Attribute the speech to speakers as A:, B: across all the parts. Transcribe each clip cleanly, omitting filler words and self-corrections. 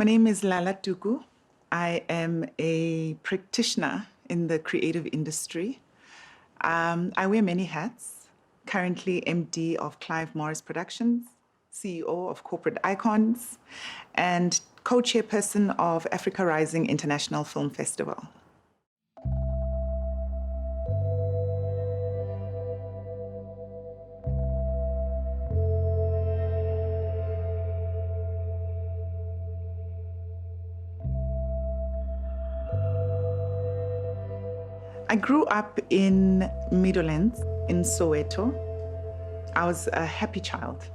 A: My name is Lala Tuku. I am a practitioner in the creative industry. I wear many hats. Currently MD of Clive Productions, CEO of Corporate Icons, and co-chairperson of Africa Rising International Film Festival. I grew up in Meadowlands in Soweto. I was a happy child,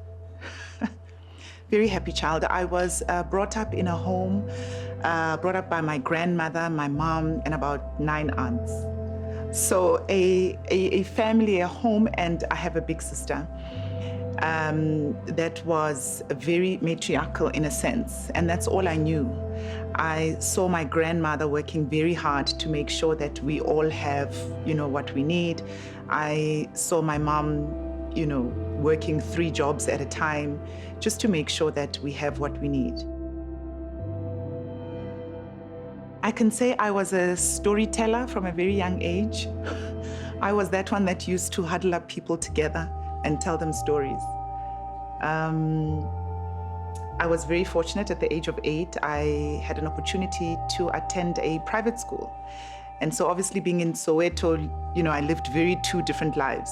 A: very happy child. I was brought up in a home, brought up by my grandmother, my mom, and about 9 aunts. So a family, a home, and I have a big sister. That was very matriarchal in a sense, and that's all I knew. I saw my grandmother working very hard to make sure that we all have, what we need. I saw my mom, working 3 jobs at a time just to make sure that we have what we need. I can say I was a storyteller from a very young age. I was that one that used to huddle up people together and tell them stories. I was very fortunate. At the age of 8, I had an opportunity to attend a private school. And so obviously being in Soweto, I lived 2 different lives.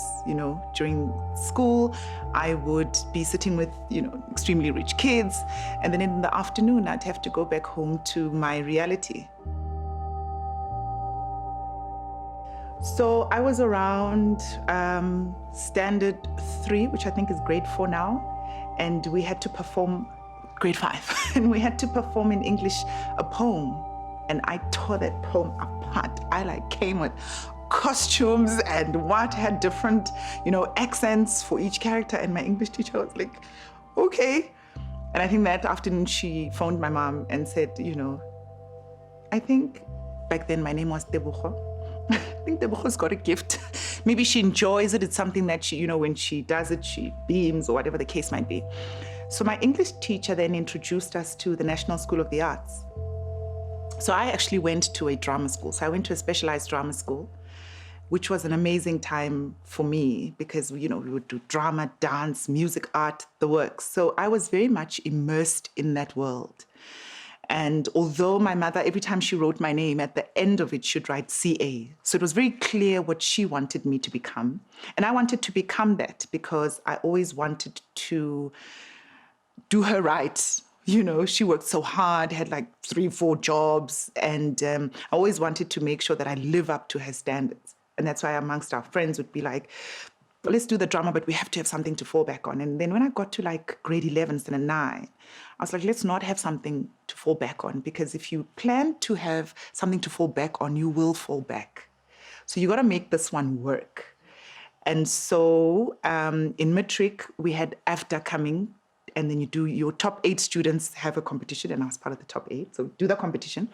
A: During school, I would be sitting with, extremely rich kids. And then in the afternoon, I'd have to go back home to my reality. So I was around standard 3, which I think is grade 4 now. And we had to perform grade 5. And we had to perform in English a poem. And I tore that poem apart. I came with costumes and had different, accents for each character. And my English teacher was like, okay. And I think that afternoon she phoned my mom and said, I think back then my name was Tebogo. I think Tebogo's got a gift. Maybe she enjoys it. It's something that she, when she does it, she beams or whatever the case might be. So my English teacher then introduced us to the National School of the Arts. So I actually went to a drama school. So I went to a specialized drama school, which was an amazing time for me because, we would do drama, dance, music, art, the works. So I was very much immersed in that world. And although my mother, every time she wrote my name, at the end of it, she'd write CA. So it was very clear what she wanted me to become. And I wanted to become that because I always wanted to do her right. She worked so hard, had 3, 4 jobs. And I always wanted to make sure that I live up to her standards. And that's why amongst our friends would be like, let's do the drama, but we have to have something to fall back on. And then when I got to grade 11, standard 9, I was like, let's not have something to fall back on, because if you plan to have something to fall back on, you will fall back. So you got to make this one work. And so in matric, we had AFDA coming, and then you do your top 8 students have a competition, and I was part of the top 8. So we do the competition.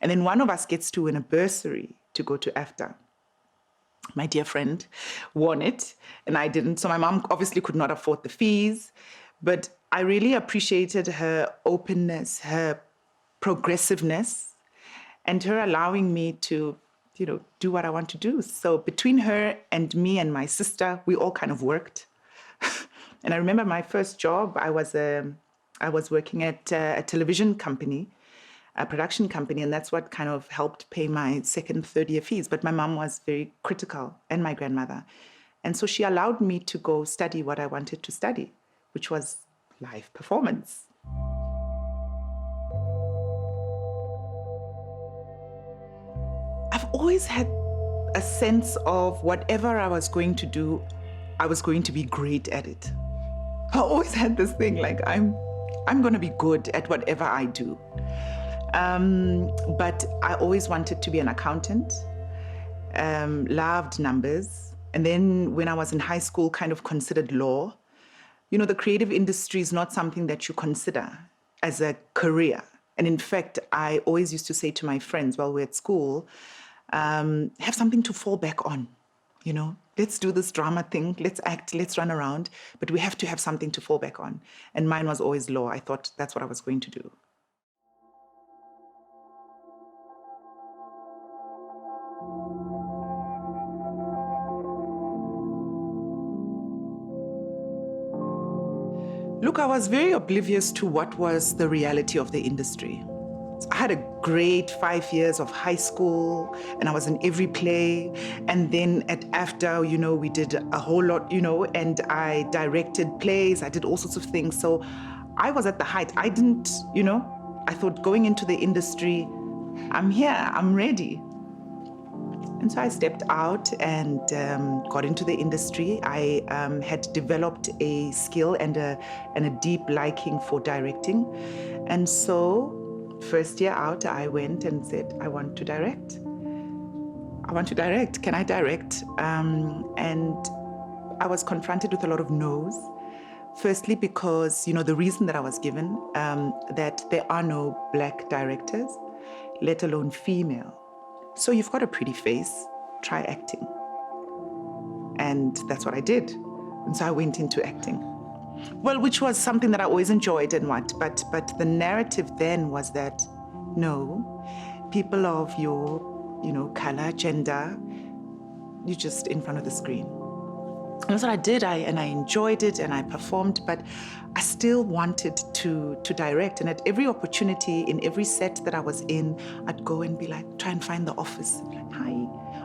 A: And then one of us gets to win a bursary to go to AFDA. My dear friend won it, and I didn't. So my mom obviously could not afford the fees, but I really appreciated her openness, her progressiveness, and her allowing me to, do what I want to do. So between her and me and my sister, we all kind of worked. And I remember my first job, I was working at a television company, a production company, and that's what kind of helped pay my 2nd, 3rd year fees. But my mom was very critical, and my grandmother. And so she allowed me to go study what I wanted to study, which was live performance. I've always had a sense of whatever I was going to do, I was going to be great at it. I always had this thing I'm going to be good at whatever I do. But I always wanted to be an accountant, loved numbers. And then when I was in high school, kind of considered law. The creative industry is not something that you consider as a career. And in fact, I always used to say to my friends while we're at school, have something to fall back on, Let's do this drama thing, let's act, let's run around, but we have to have something to fall back on. And mine was always law. I thought that's what I was going to do. Look, I was very oblivious to what was the reality of the industry. I had a great 5 years of high school, and I was in every play. And then at AFDA, we did a whole lot, and I directed plays. I did all sorts of things. So I was at the height. I didn't, I thought going into the industry, I'm here, I'm ready. And so I stepped out and got into the industry. I had developed a skill and a deep liking for directing. And so first year out, I went and said, I want to direct. I want to direct. Can I direct? And I was confronted with a lot of no's. Firstly, because, the reason that I was given, that there are no Black directors, let alone female. So you've got a pretty face, try acting. And that's what I did. And so I went into acting. Well, which was something that I always enjoyed and but the narrative then was that, no, people of your, color, gender, you're just in front of the screen. And that's what I did, and I enjoyed it, and I performed, but I still wanted to direct. And at every opportunity, in every set that I was in, I'd go and be like, try and find the office. Like, hi,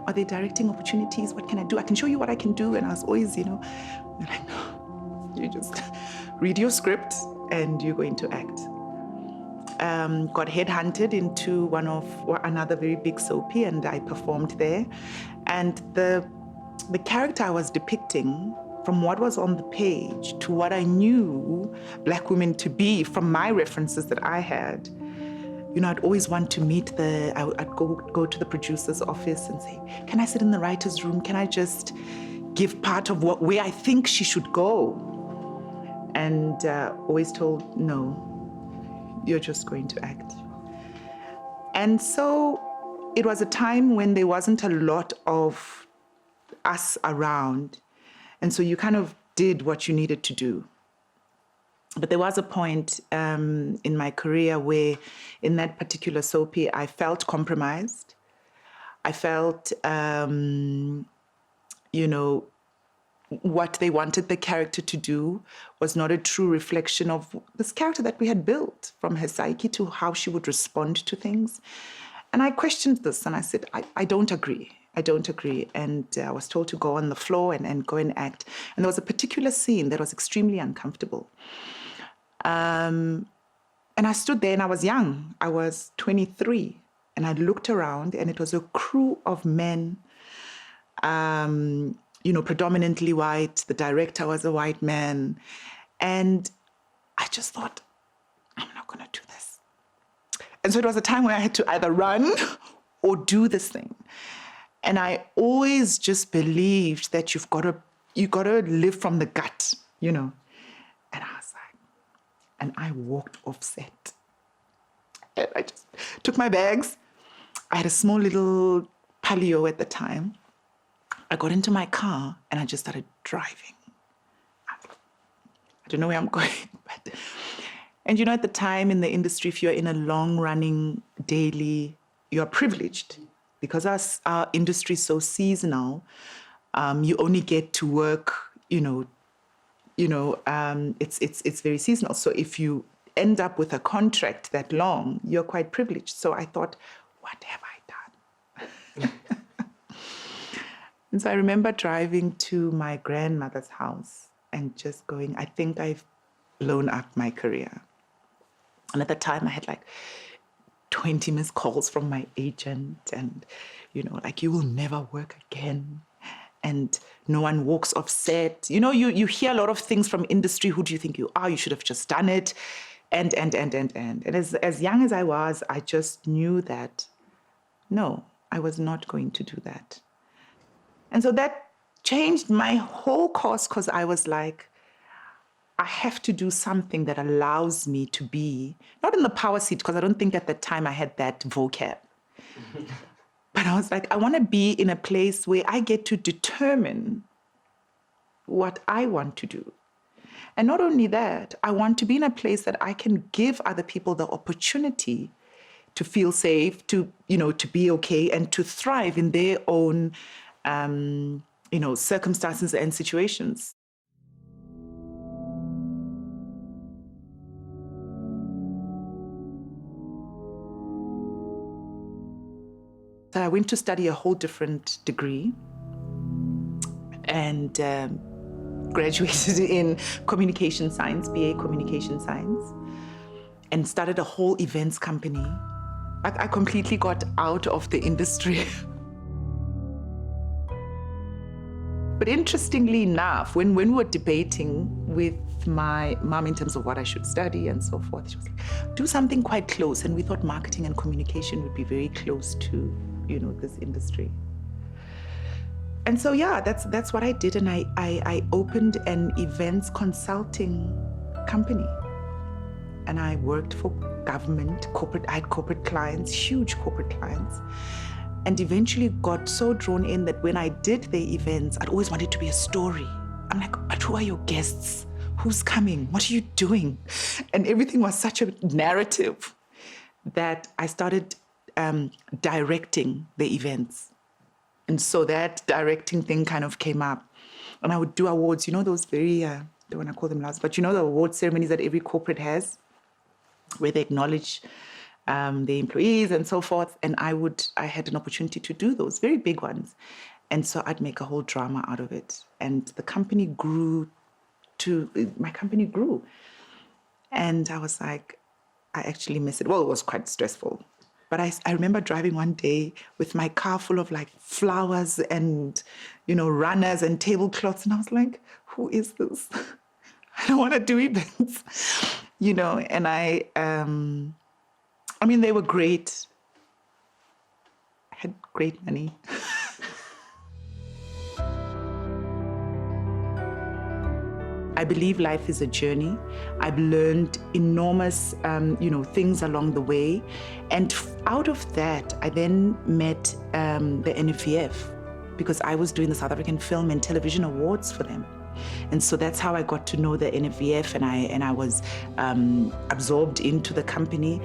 A: are there directing opportunities? What can I do? I can show you what I can do. And I was always, they're like, no, you just read your script and you're going to act. Got headhunted into another very big soapy, and I performed there. And the character I was depicting, from what was on the page to what I knew Black women to be from my references that I had, I'd always want to meet I'd go to the producer's office and say, can I sit in the writer's room? Can I just give part of where I think she should go? And always told, no, you're just going to act. And so it was a time when there wasn't a lot of us around. And so you kind of did what you needed to do. But there was a point in my career where in that particular soapy, I felt compromised. I felt, what they wanted the character to do was not a true reflection of this character that we had built, from her psyche to how she would respond to things. And I questioned this and I said, I don't agree. I don't agree. And I was told to go on the floor and go and act. And there was a particular scene that was extremely uncomfortable. And I stood there and I was young. I was 23. And I looked around and it was a crew of men, predominantly white. The director was a white man. And I just thought, I'm not going to do this. And so it was a time where I had to either run or do this thing. And I always just believed that you got to live from the gut, And I was like, and I walked off set. And I just took my bags. I had a small little Palio at the time. I got into my car and I just started driving. I don't know where I'm going, but... And at the time in the industry, if you're in a long-running daily, you're privileged. Because our industry is so seasonal, you only get to work, it's very seasonal. So if you end up with a contract that long, you're quite privileged. So I thought, what have I done? And so I remember driving to my grandmother's house and just going, I think I've blown up my career. And at the time I had 20 missed calls from my agent and, you will never work again. And no one walks off set. You hear a lot of things from industry. Who do you think you are? You should have just done it. And as young as I was, I just knew that, no, I was not going to do that. And so that changed my whole course because I was like, I have to do something that allows me to be, not in the power seat, because I don't think at the time I had that vocab. But I was like, I want to be in a place where I get to determine what I want to do. And not only that, I want to be in a place that I can give other people the opportunity to feel safe, to be okay, and to thrive in their own, circumstances and situations. So I went to study a whole different degree and graduated in communication science, BA communication science, and started a whole events company. I completely got out of the industry. But interestingly enough, when we were debating with my mom in terms of what I should study and so forth, she was like, do something quite close. And we thought marketing and communication would be very close to, this industry. And so, yeah, that's what I did. And I opened an events consulting company. And I worked for government, I had corporate clients, huge corporate clients. And eventually got so drawn in that when I did the events, I'd always wanted to be a story. I'm like, but who are your guests? Who's coming? What are you doing? And everything was such a narrative that I started directing the events. And so that directing thing kind of came up. And I would do awards, those very, I don't want to call them last, but the award ceremonies that every corporate has, where they acknowledge the employees and so forth. And I had an opportunity to do those very big ones. And so I'd make a whole drama out of it. And the company grew. And I was like, I actually miss it. Well, it was quite stressful. But I remember driving one day with my car full of like flowers and, runners and tablecloths. And I was like, who is this? I don't want to do events, and they were great. I had great money. I believe life is a journey. I've learned enormous, things along the way. And out of that, I then met the NFVF because I was doing the South African Film and Television Awards for them. And so that's how I got to know the NFVF, and I was absorbed into the company.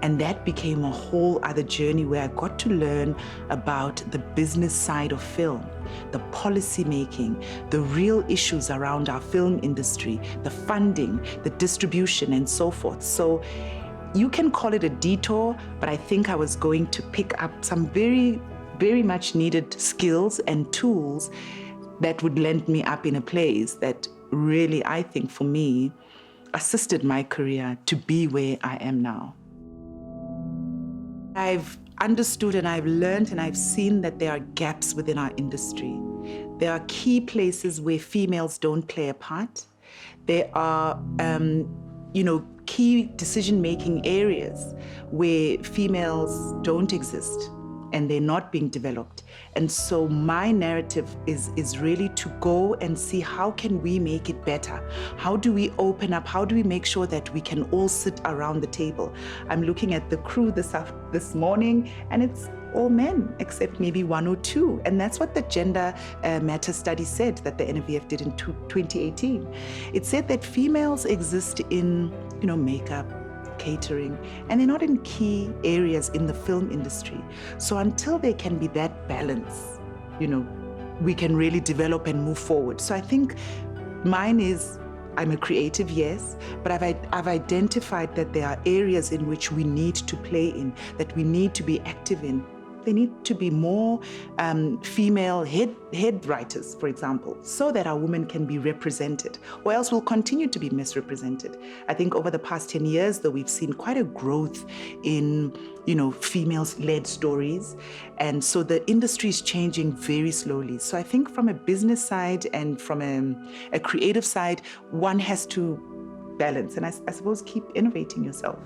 A: And that became a whole other journey where I got to learn about the business side of film, the policy making, the real issues around our film industry, the funding, the distribution, and so forth. So you can call it a detour, but I think I was going to pick up some very, very much needed skills and tools that would land me up in a place that really, I think for me, assisted my career to be where I am now. I've understood and I've learned and I've seen that there are gaps within our industry. There are key places where females don't play a part. There are, key decision-making areas where females don't exist and they're not being developed. And so my narrative is really to go and see how can we make it better? How do we open up? How do we make sure that we can all sit around the table? I'm looking at the crew this morning and it's all men except maybe one or two. And that's what the gender matter study said that the NVF did in 2018. It said that females exist in, makeup, catering, and they're not in key areas in the film industry. So until there can be that balance, we can really develop and move forward. So I think mine is, I'm a creative, yes, but I've identified that there are areas in which we need to play in, that we need to be active in. There need to be more female head writers, for example, so that our women can be represented, or else we'll continue to be misrepresented. I think over the past 10 years, though, we've seen quite a growth in, females-led stories. And so the industry is changing very slowly. So I think from a business side and from a creative side, one has to balance and I suppose keep innovating yourself.